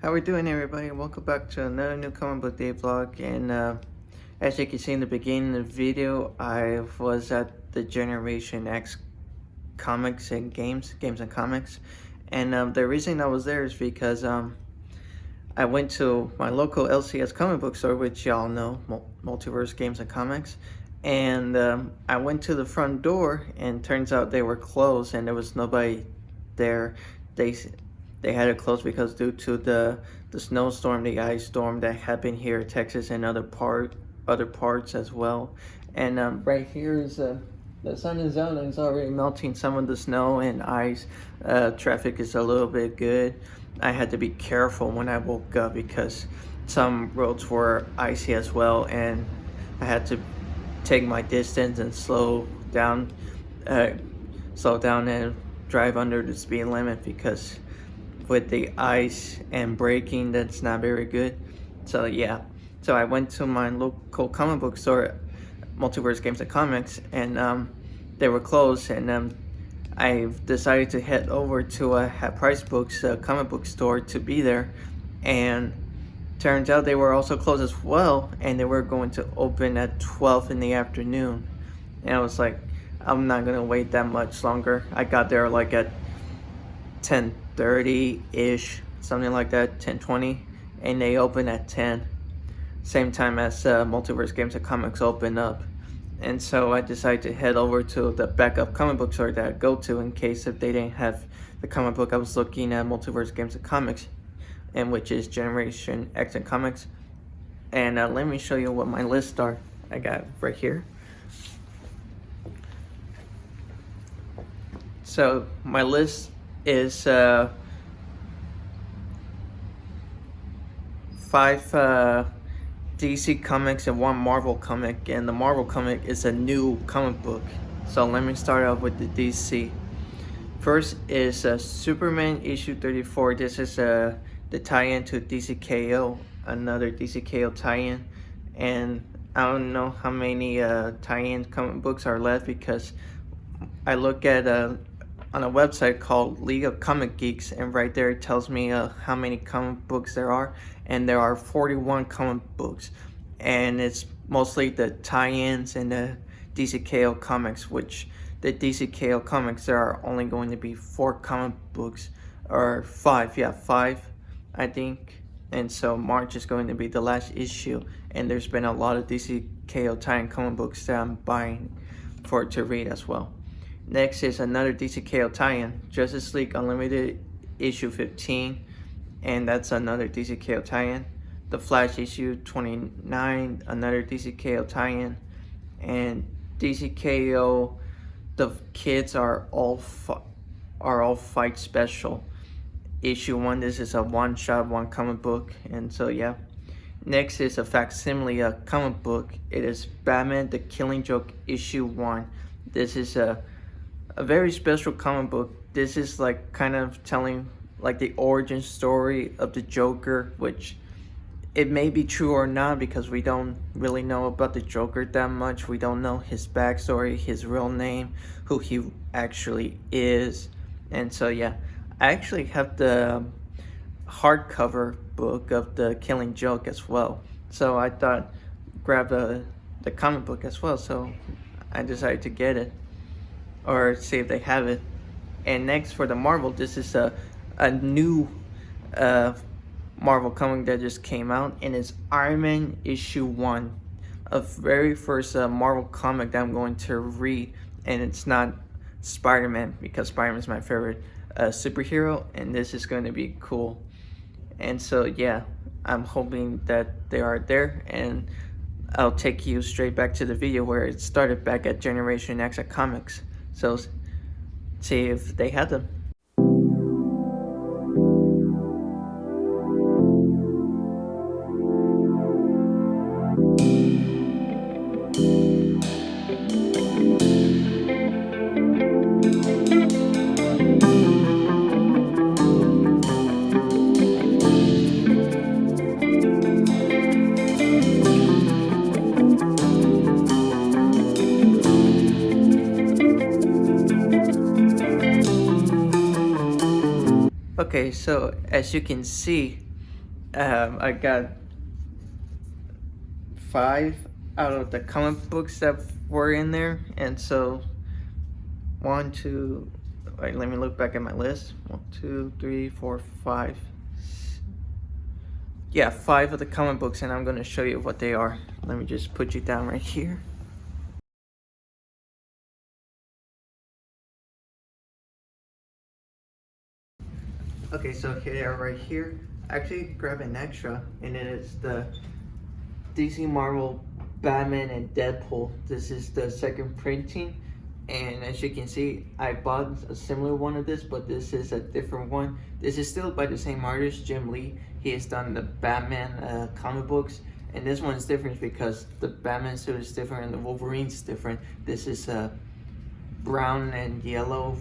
How we doing, everybody? Welcome back to another new comic book day vlog. And as you can see in the beginning of the video, I was at the Generation X comics and games and comics. And the reason I was there is because I went to my local LCS comic book store, which y'all know, Multiverse Games and Comics. And I went to the front door, and turns out they were closed, and there was nobody there. They had it closed because due to the snowstorm, the ice storm that happened here in Texas and other parts as well. And right here is the sun is out and it's already melting some of the snow and ice. Traffic is a little bit good. I had to be careful when I woke up because some roads were icy as well, and I had to take my distance and slow down and drive under the speed limit, because with the ice and braking, that's not very good. So yeah, so I went to my local comic book store, Multiverse Games and Comics, and they were closed, and I decided to head over to Half Price Books comic book store to be there, and turns out they were also closed as well, and they were going to open at 12 in the afternoon. And I was like, I'm not gonna wait that much longer. I got there like at 10:30-ish, something like that, 10:20, and they open at 10, same time as Multiverse Games and Comics open up. And so I decided to head over to the backup comic book store that I go to in case if they didn't have the comic book I was looking at, Multiverse Games and Comics, and which is Generation X and Comics. And let me show you what my lists are. I got right here. So my list is 5 DC comics and 1 Marvel comic, and the Marvel comic is a new comic book. So let me start off with the DC. First is Superman issue 34. This is the tie-in to DCKO, another DCKO tie-in, and I don't know how many tie-in comic books are left, because I look at on a website called League of Comic Geeks, and right there it tells me how many comic books there are, and there are 41 comic books, and it's mostly the tie-ins and the DCKO comics, which the DCKO comics, there are only going to be 4 comic books, or 5, yeah, 5 I think. And so March is going to be the last issue, and there's been a lot of DCKO tie-in comic books that I'm buying for to read as well. Next is another DCKO tie-in, Justice League Unlimited issue 15, and that's another DCKO tie-in. The Flash issue 29, another DCKO tie-in. And DCKO, the Kids Are All Fight Special issue 1. This is a one-shot, 1 comic book, and so yeah. Next is a facsimile comic book. It is Batman the Killing Joke issue 1. This is a very special comic book. This is like kind of telling like the origin story of the Joker, which it may be true or not, because we don't really know about the Joker that much. We don't know his backstory, his real name, who he actually is. And so yeah, I actually have the hardcover book of the Killing Joke as well, so I thought grab the comic book as well, so I decided to get it, or see if they have it. And next for the Marvel, this is a new Marvel comic that just came out, and it's Iron Man issue 1, a very first Marvel comic that I'm going to read. And it's not Spider-Man, because Spider-Man is my favorite superhero, and this is going to be cool. And so yeah, I'm hoping that they are there, and I'll take you straight back to the video where it started, back at Generation X at Comics. So see if they had them. Okay, so as you can see, I got 5 out of the comic books that were in there, and so 1, 2. Wait, let me look back at my list. 1, 2, 3, 4, 5. Yeah, 5 of the comic books, and I'm gonna show you what they are. Let me just put you down right here. Okay, so here they are right here. I actually grab an extra, and it is the DC Marvel Batman and Deadpool. This is the second printing, and as you can see, I bought a similar one of this, but this is a different one. This is still by the same artist, Jim Lee. He has done the Batman comic books, and this one is different because the Batman suit is different and the Wolverine's different. This is brown and yellow,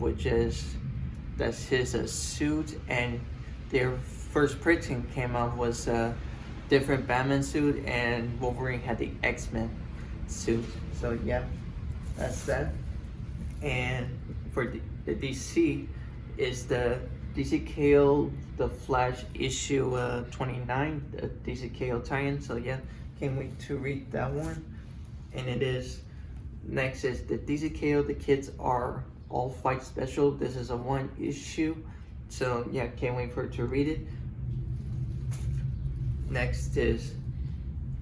that's his suit, and their first printing came out was different Batman suit, and Wolverine had the X-Men suit. So yeah, that's that. And for the DC is the DC KO the Flash issue 29, the DC KO tie-in. So yeah, can't wait to read that one. And it is next is the DC KO the Kids Are All Fight special. This is a 1 issue. So yeah, can't wait for it to read it. Next is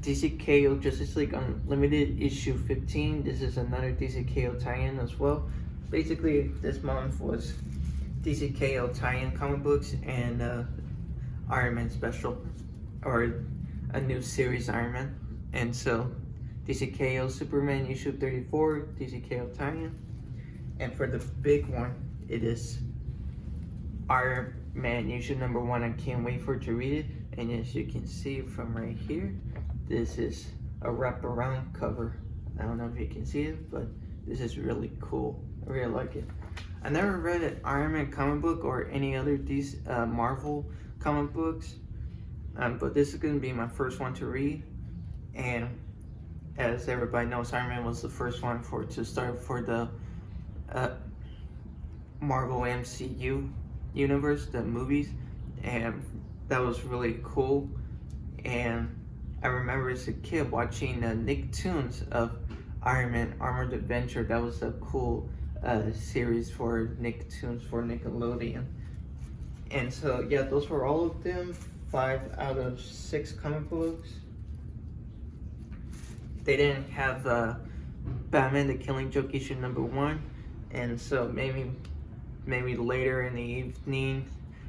DC KO Justice League Unlimited issue 15. This is another DC KO tie-in as well. Basically, this month was DC KO tie-in comic books and Iron Man special, or a new series Iron Man. And so DC KO Superman issue 34, DC KO tie-in. And for the big one, it is Iron Man issue number 1. I can't wait for it to read it. And as you can see from right here, this is a wraparound cover. I don't know if you can see it, but this is really cool. I really like it. I never read an Iron Man comic book or any other Marvel comic books, but this is going to be my first one to read. And as everybody knows, Iron Man was the first one to start for the Marvel MCU universe, the movies, and that was really cool. And I remember as a kid watching Nicktoons of Iron Man Armored Adventure. That was a cool series for Nicktoons for Nickelodeon. And so yeah, those were all of them. 5 out of 6 comic books. They didn't have Batman the Killing Joke issue number 1, and so maybe later in the evening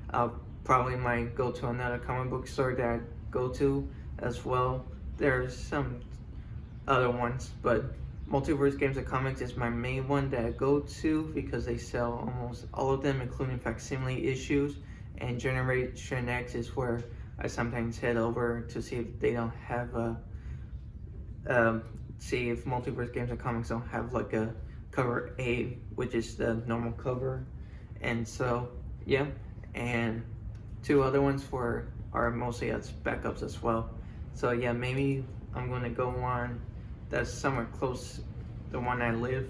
I'll probably might go to another comic book store that I go to as well. There's some other ones, but Multiverse Games and Comics is my main one that I go to because they sell almost all of them, including facsimile issues. And Generation X is where I sometimes head over to see if they don't have see if Multiverse Games and Comics don't have like a cover A, which is the normal cover. And so yeah, and 2 other ones are mostly as backups as well. So yeah, maybe I'm gonna go on that's somewhere close the one I live,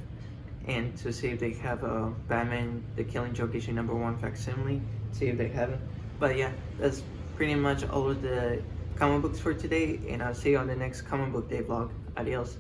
and to see if they have a Batman the Killing Joke issue number 1 facsimile, see if they have it. But yeah, that's pretty much all of the comic books for today, and I'll see you on the next comic book day vlog. Adios.